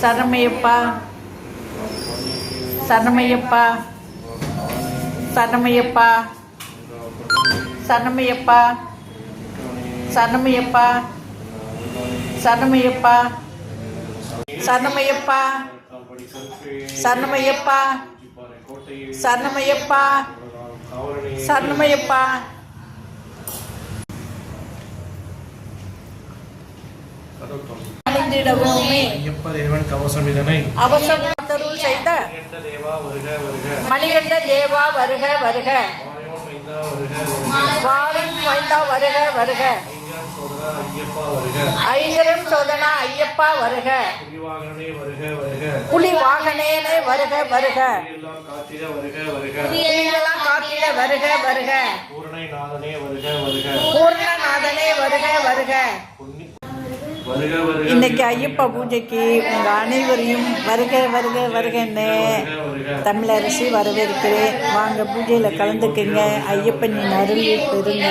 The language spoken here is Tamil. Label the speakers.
Speaker 1: சரணமையப்பா சரணமையப்பா சரணமையப்பா சரணமையப்பா சரணமையப்பா சரணமையப்பா சரணமையப்பா சரணமையப்பா சரணமையப்பா சரணமையப்பா அழிந்திடவோமே
Speaker 2: ஐயப்ப தேவன் கவசம் இதனை
Speaker 1: அவசரத்தருள் செய்த மணிகண்ட தேவா வருக வருக வாழும் வைந்தா வருக வருக ஐங்கரம் சோதனா ஐயப்பா வருக புலி வாகனேனே வருக வருக புலியெல்லாம் காத்திட வருக வருக பூர்ணநாதனே வருக வருக. இன்னைக்கு ஐயப்பா பூஜைக்கு உங்க அனைவரையும் வருக வருக வருகன்னு தமிழரசி வரவேற்கிறேன். வாங்க பூஜையில் கலந்துக்குங்க. ஐயப்பனின் அருள் பெறுங்க.